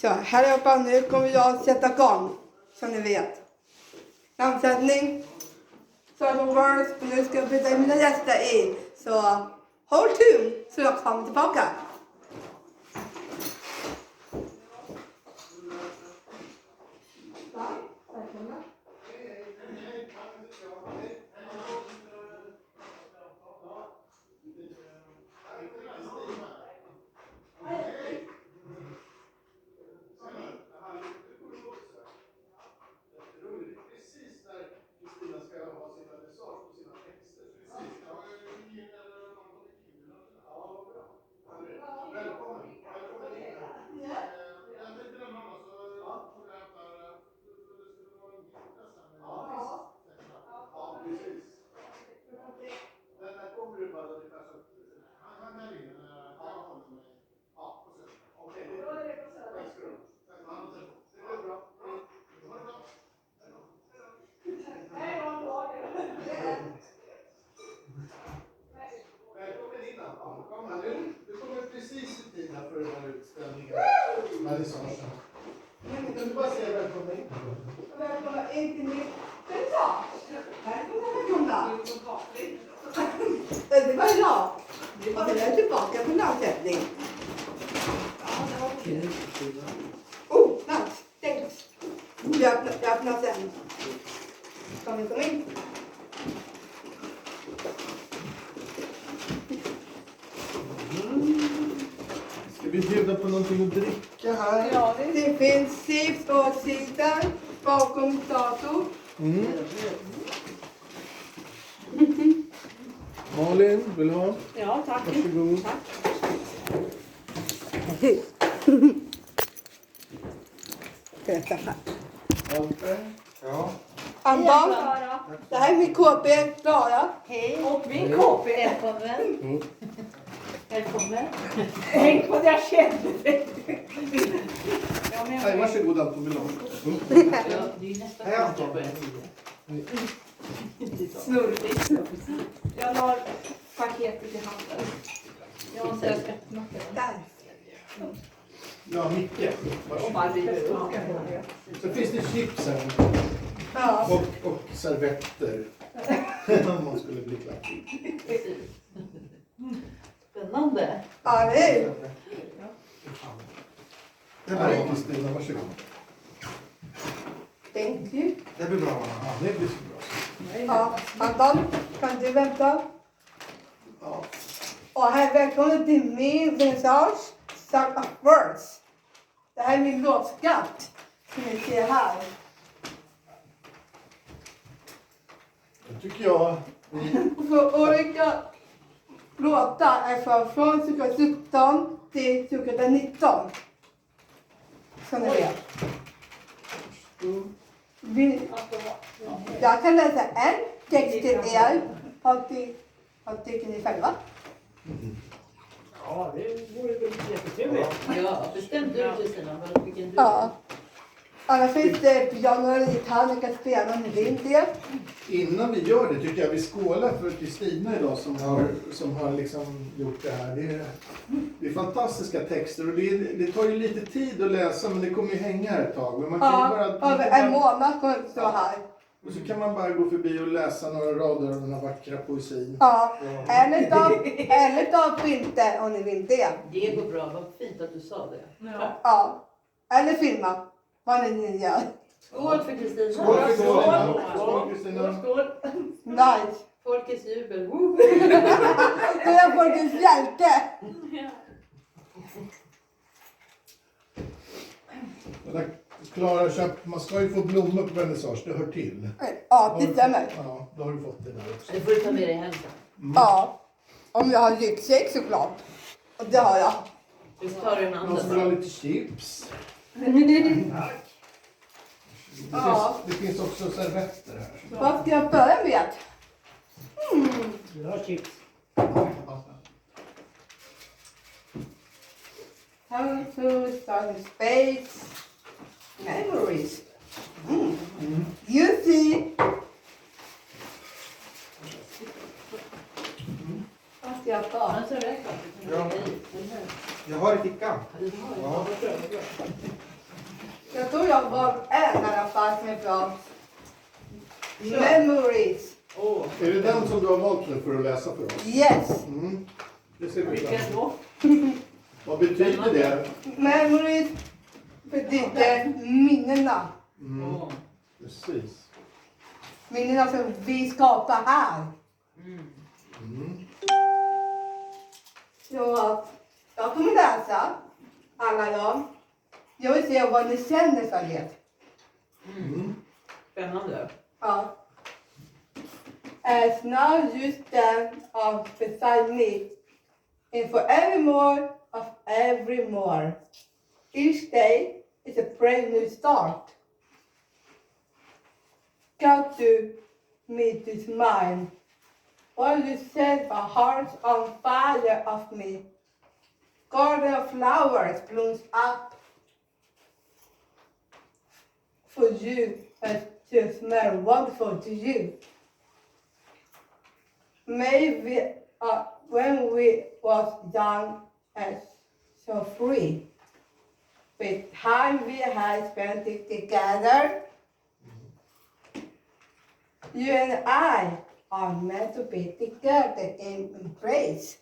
Så här uppe nu kommer jag sätta igång. Som ni vet. Namnsättning. Start of words. Nu ska jag byta in mina gäster i. Så håll tun så jag kommer tillbaka. Välkomna. Du kommer precis i tid här för den här utställningen. Visar. Kan du bara säga välkommen in? Välkomna in till mitt företag. Välkomna. Det var idag. Och det är tillbaka på namnsättning. Oh, nice. Thanks. Jag öppnar sen. Kan vi komma in? Ska vi bjuda på någonting att dricka här? Ja, det finns chips och cider bakom datorn. Malin, vill du ha? Ja, tack. Varsågod. Tack. Berätta här. Ja. Anton, det här är min KP, Klara. Hej. Och min KP. Välkommen. Välkommen. Tänk på det jag kände dig. Nej, varsågod Anton, vill du ha? Det är nästan Hej Anton. Snurrigt. Jag la paketet i handen. Jag har sett öppnat det. Där. Ja, Micke. Och bara river upp. Så finns det chips här. Ja. Och servetter. Om man skulle bli klappig. Spännande. Ja, det är ju. Det här är Kristina, varsågod. Thank you. Det blir bra. Ja, det blir så bra. Ja, Anton, kan du vänta? Ja. Och här välkommen till min vernissage, Start of words. Det här är min låtskatt, som ni ser här. Det tycker jag. För olika låtar är från 2017 till 2019. Som ni vet. Jag kan läsa en text till er. Vad tycker ni själva? Ja, det vore väl jättekul. Ja, bestämde du Kristina vilken du? Ja. Annars finns det piano och gitarr ni kan spela om ni vill det. Innan vi gör det tycker jag vi skålar för Kristina idag som har liksom gjort det här. Det är fantastiska texter och det tar ju lite tid att läsa men det kommer ju hänga här ett tag. Men man kan ju bara, över en månad kommer det stå här. Och så kan man bara gå förbi och läsa några rader av den här vackra poesin. Ja, eller ta printer om ni vill det. Det går bra, vad fint att du sa det. Ja, eller filma. Vad ni gör. Skål för Kristina. Skål för Kristina. Skål Kristina. Skål. Nice. Folkets jubel. Du är folkets hjälte. Klara, man ska ju få blommor på vernissage, det hör till. Ja, det stämmer. Ja, då har du fått det där också. Det får du ta med dig hem sen. Ja, om jag har ryggsäck såklart. Och det har jag. Visst tar du en Någon annan. som vill ha lite chips. Ja. Det finns också servetter här. Vad ska jag börja med? Du har chips. How to start in space. Memories. You see. Vad ska jag ta? Han ser rätt. Ja. Jag har i fickan. Ja. jag var en i alla fall som är bra. Memories. Är det den som du har valt nu för att läsa för oss? Yes. Mm. Det ser vi Vilken fram då? emot. Vad betyder det? Memories betyder minnena. Mm. Precis. Minnena som vi skapar här. Mm. Så jag kommer läsa alla dem. Jag vill se vad ni känner för det. Mm. Spännande. Ja. As now you stand up beside me, and for evermore of evermore. Each day is a brand new start. God to me to smile, while you set my heart on fire of me. Garden of flowers blooms up for you and to smell wonderful to you. Maybe when we was young and so free, with time we had spent it together, you and I are meant to be together in embrace.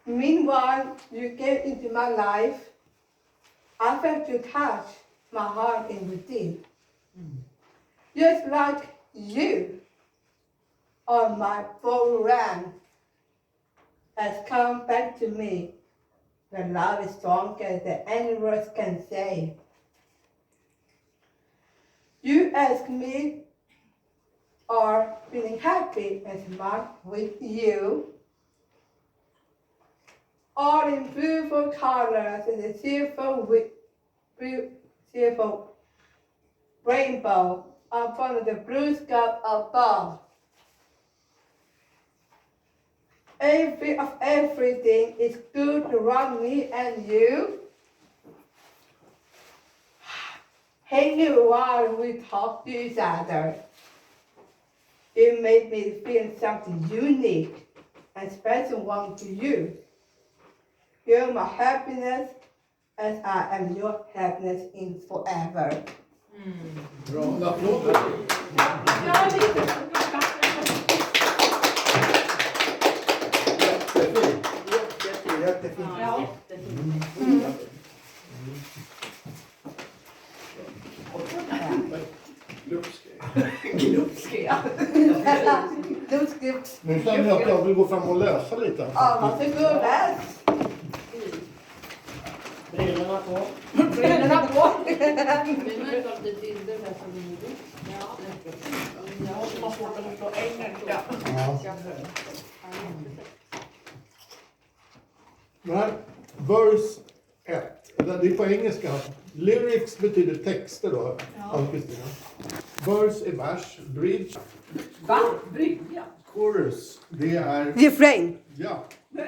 Meanwhile, you came into my life. I felt you touch my heart in within. Just like you on my forearm has come back to me. The love is stronger than any words can say. You ask me, are feeling happy and smart with you? All in beautiful colors and the cheerful rainbow upon the blue sky above. Everything is good around me and you. Hanging while we talk to each other. It made me feel something unique and special one to you. You're my happiness as I am your happiness in forever. Bra, en applåd. Jättefint. Jättefint. Ja. Glupske. Glupske. Nu känner jag att jag vill gå fram och läsa lite. Ja, varsågod, läs. Brillorna på. Brillorna på. Det här, verse 1, det är på engelska. Lyrics betyder texter då, Ann-Kristina. Verse är vers, bridge. Va? Brygga? Chorus, det är... Refrain. Ja. Nu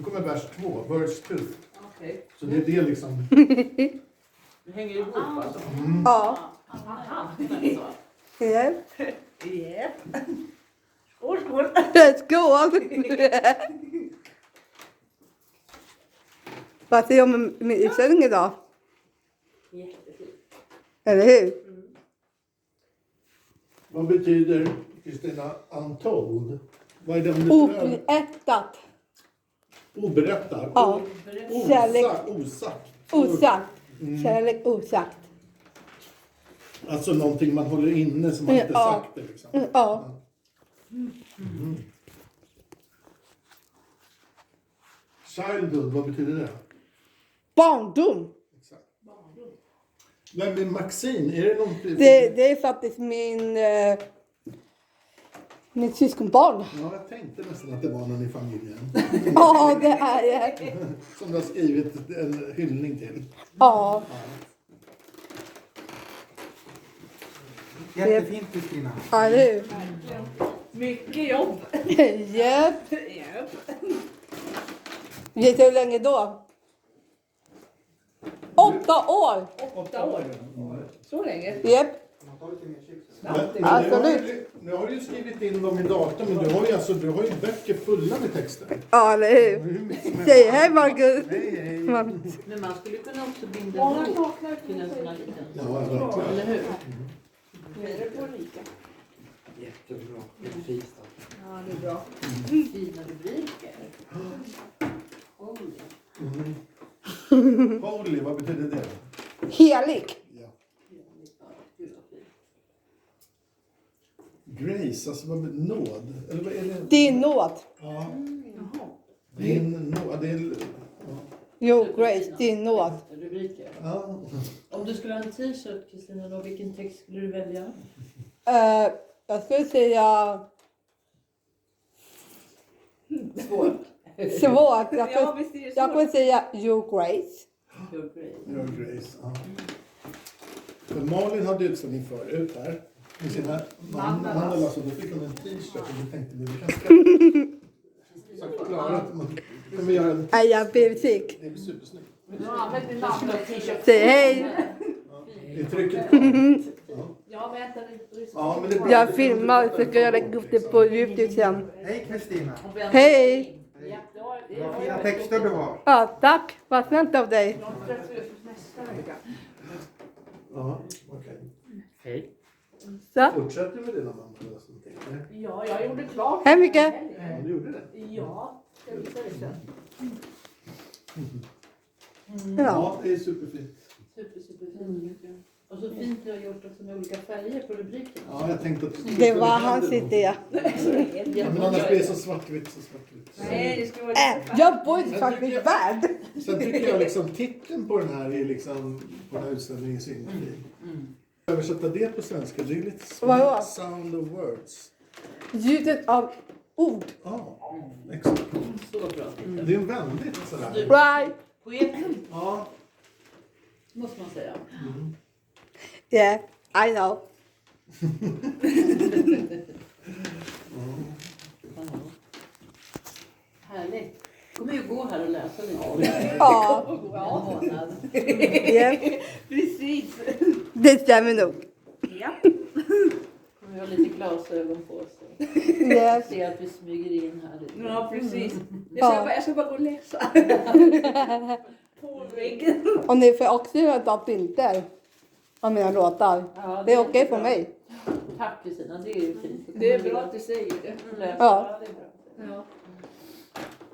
kommer vers 2, verse 2. Okej. Så det är det liksom. Det hänger ihop alltså. Ja. Aha. Yeah. Yeah. Skål, skål. Let's go. Vad säger du om min utställning idag? Jättefint. Eller hur? Vad betyder, Kristina, untold? Vad är det om du Oberättat. Oberättat? Ja. Kärlek. Osagt. Osagt. Kärlek osagt. Alltså någonting man håller inne som man inte sagt det liksom. Ja. Childhood, vad betyder det? Barndom. Exakt. Vem är Maxine? Är det någon... Det är faktiskt mitt syskonbarn. Ja, jag tänkte nästan att det var någon i familjen. Ja, det är det. Som du har skrivit en hyllning till. Ja. Jättefint, Kristina. Ja, det är Mycket jobb. Japp. Vet du hur länge då? 8 år. 8 år. Så länge. Japp. Men Absolut. nu har du ju skrivit in dem i datorn, men du har ju böcker fulla med texter. Ja, eller hur? Säg hej, Marcus. Hej, hej. Men man skulle kunna också binda ihop till en sån här liten. Ja, verkligen. Eller hur? Nu är det på lika. Jättebra. Precis. Ja, det är bra. Fina rubriker. Holy. Holy, vad betyder det? Helig. Ja. Gud vad fint. Grace, alltså vad betyder nåd? Eller vad är det? Din nåd. Ja, Jaha. din nåd. Det är... Ja. Jo, Grace, din nåd. Rubriker. Ja. Om du skulle ha en t-shirt, Kristina, då, vilken text skulle du välja? Jag skulle säga Svårt. svårt. Ja, visst är det Jag svårt. kommer säga you Grace. Your Grace. Your Grace. Ja. För Malin hade utställning förut här. Med sina mandalas och då fick hon en t-shirt och då tänkte vi kanske ska förklara att man kan vi göra en... Nej, jag blir sick. Det är supersnyggt. Ja, men din mamma t-shirt. Säg hej. Det är trycket kvar. Ja. Ja, vänta lite. Ja, men det är bra. Jag filmar så ska jag lägga upp det på YouTube sen. Hej Kristina. Hej. Ja, Vad fina texter du har. Ja, tack. Vad snällt av dig. nästa vecka. Ja, okej. Hej. Så. Fortsätter du med dina mandalas? Ja, jag gjorde klart. Hej mycket. Ja, du gjorde det. Ja, jag visar det sen. Ja. Ja, det är superfint. Superfint. Och så fint du har gjort också med olika färger på rubriken. Ja, jag tänkte att... Det var hans idé. Ja, men annars blir det så svartvitt. Nej, det ska vara Jag bor inte faktiskt värld. Sen tycker jag liksom titeln på den här är liksom på den här utställningen är så himla fin. Översätta det på svenska, det är lite Vadå? sound of words. Ljudet av ord. Ja, exakt. Så bra. Det är en väldigt sådär. Right. Poetiskt, Ja. måste man säga. Yeah, I know. Härligt. Kommer ju gå här och läsa lite. Ja, En månad. yeah. Precis. Det stämmer nog. Ja. Kommer vi ha lite glasögon på oss. Yes. Se att vi smyger in här lite. Ja, precis. Ja. Jag ska bara gå och läsa. På väggen. Och ni får också ta bilder av mina låtar. Ja, Det är okej för mig. Tack Kristina, det är ju fint. Det är bra att du säger det. Ja. Det är bra.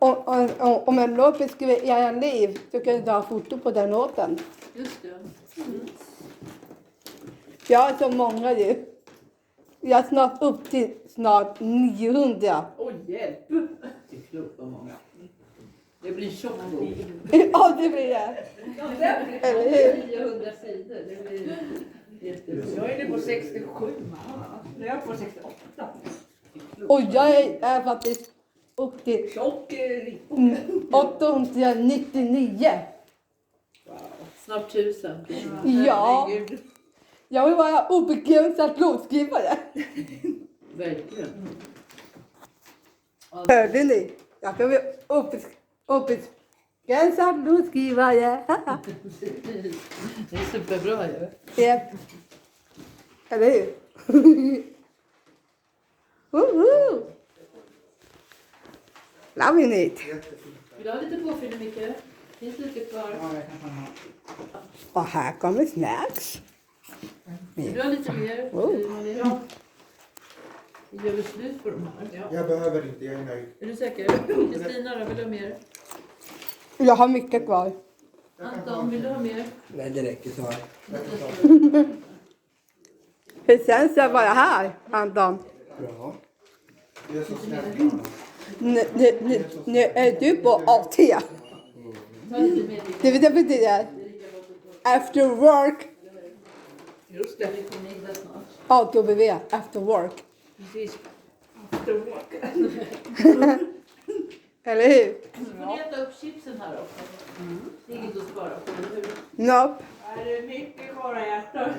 Ja. Om en låt beskriver era liv så kan du ta foto på den låten. Just det. Jag har så många ju. Jag är snart upp till 900. Oj, hjälp! Det är klokt vad många. Det blir en tjock bok. Ja, det blir det. Eller hur? 900 sidor. Det blir jättebra. Jag är nu på 67. Nu är jag på 68. Och jag är faktiskt upp till Tjock 899. Snart 1000. Ja. Herregud. Jag vill vara obegränsad låtskrivare. Verkligen. Hörde ni? Jag kan bli obegränsad låtskrivare. Det är superbra ju. Ja. Eller hur? Woho! Loving it. Vill du ha lite påfyllning Micke? Finns lite kvar. Och här kommer snacks. Vill du ha lite mer? Oh. Ja. Gör vi slut på de här? Jag behöver inte, jag är nöjd. Är du säker? Kristina då, vill du ha mer? Jag har mycket kvar. Anton, vill du ha mer? Nej, det räcker så här. Hur känns det att vara här, Anton? Ja. Det är så snällt. Nu är du på AT. Ta lite mer. Det vet jag betyder. After work. Just det. Vi kommer middag snart. ATW. After work. Precis. After work. Eller hur? Så får ni äta upp chipsen här också. Det är inget att spara på, eller hur? Nope. Är det mycket kvar att äta?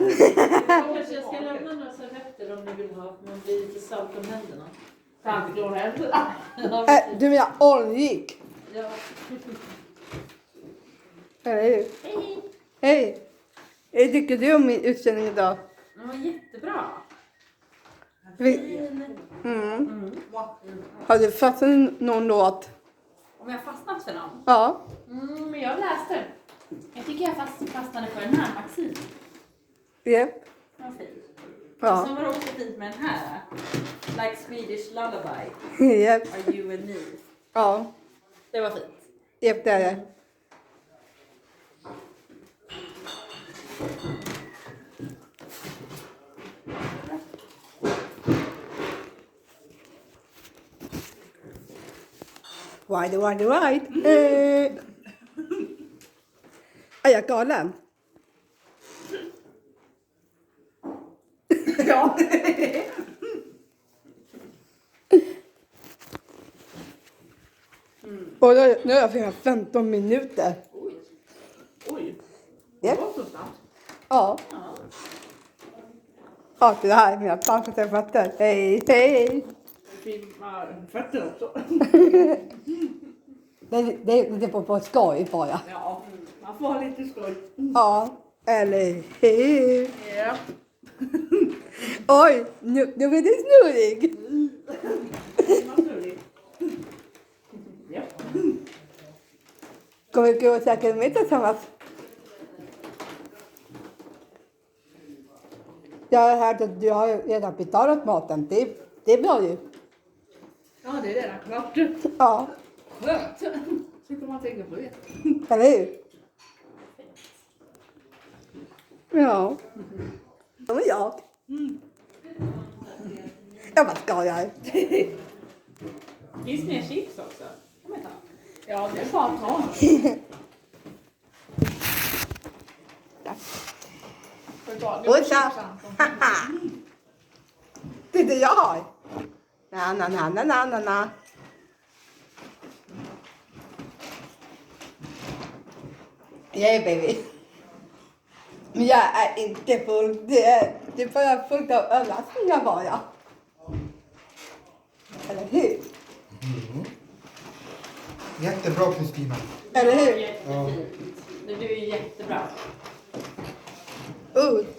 Kanske jag ska lämna några servetter om ni vill ha. Man blir lite salt om händerna. Tack då händerna. Ja, Du menar oljig? ja. Eller hur? Hej. Hur tycker du om min utställning idag? Den var jättebra. Vi- Har du fastnat någon låt? Om jag fastnat för någon? Ja. Men Men jag läste. Jag tycker jag fastnade för den här Maxine. Japp. Den var fin. Ja. Sen var det också fint med den här. Like Swedish lullaby. Japp. Are you and me? Ja. Det var fint. Japp, det är det. Why? Är jag galen? Ja. Och nu har jag firat 15 minuter. Oj. Japp. Det var så snabbt. Ja. Ja, det här är mina tanker och fötter. Hej, hej. Fina fötter också. Det är på skoj bara. Ja, man får ha lite skoj. Ja, eller hur? Ja. Oj, nu blir det snurrig. Naturligt. Ja. Kommer vi gå och käka middag tillsammans? Jag har hört att du har redan betalat maten. Det är bra ju. Ja, det är redan klart. Ja, Skönt. Så kan man tänka på det. eller hur? Ja. Det var jag. Jag bara skojar. Finns mer chips också? Kan man ta? Ja, det är bara att ta. Och så. Det är det jag har. Na. Yeah baby. Men jag är inte full. Det är bara fullt av överraskningar bara. Eller hur? Jättebra Kristina. Eller hur? Jättefint. Du är ju jättebra.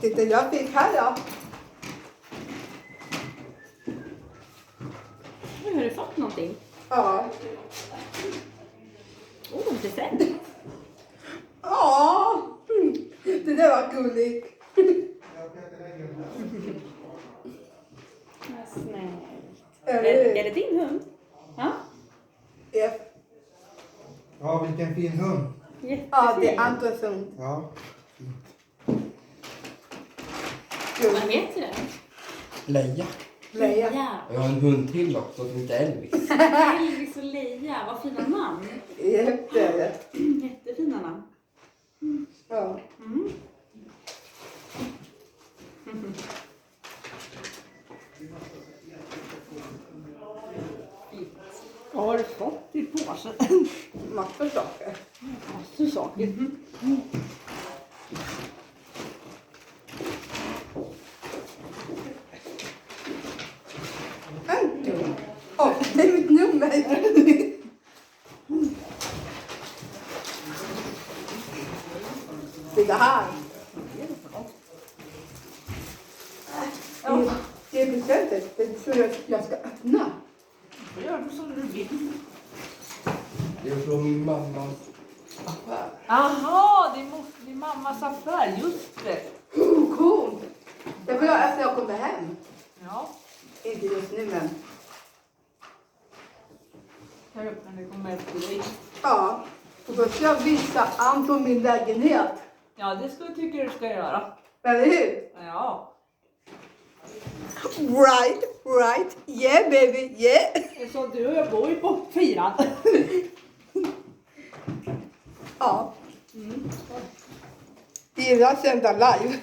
Titta jag fick här då. Nu har du fått någonting. Ja. Present. Ja. Det där var gulligt. Vad snällt. Eller Är hur? det din hund? Ja. Ja. Ja, vilken fin hund. Ja, det är Antons hund. Ja. Vad heter den? Leia. Leia. Jag har en hund till också som heter Elvis. Elvis och Leia. Vad fina namn. Jättefina namn. Ja. Mm. Vad har du fått i påsen? Massor saker. Massor saker. Anton. Åh, det är mitt nummer. Det här. Det är presentet. Det tror jag ska öppna. Då gör du som du vill. Det är från min mammas affär. Aha, din mammas affär. Just det. Coolt. Det får jag efter jag kommer hem. Ja. Inte just nu men. Tar upp när du kommer efter dig. Ja. Och då ska jag visa Anton min lägenhet. Ja, det tycker du ska göra. Eller hur? Ja. Right. Yeah baby, yeah. Så du och jag bor ju på 4. Ja. Gillar att sända live.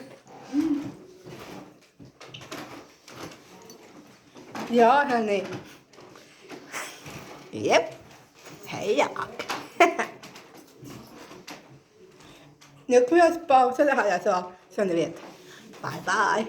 Ja hörni. Japp. Hej jag. Nu kommer jag pausa det här alltså, så ni vet. Bye bye.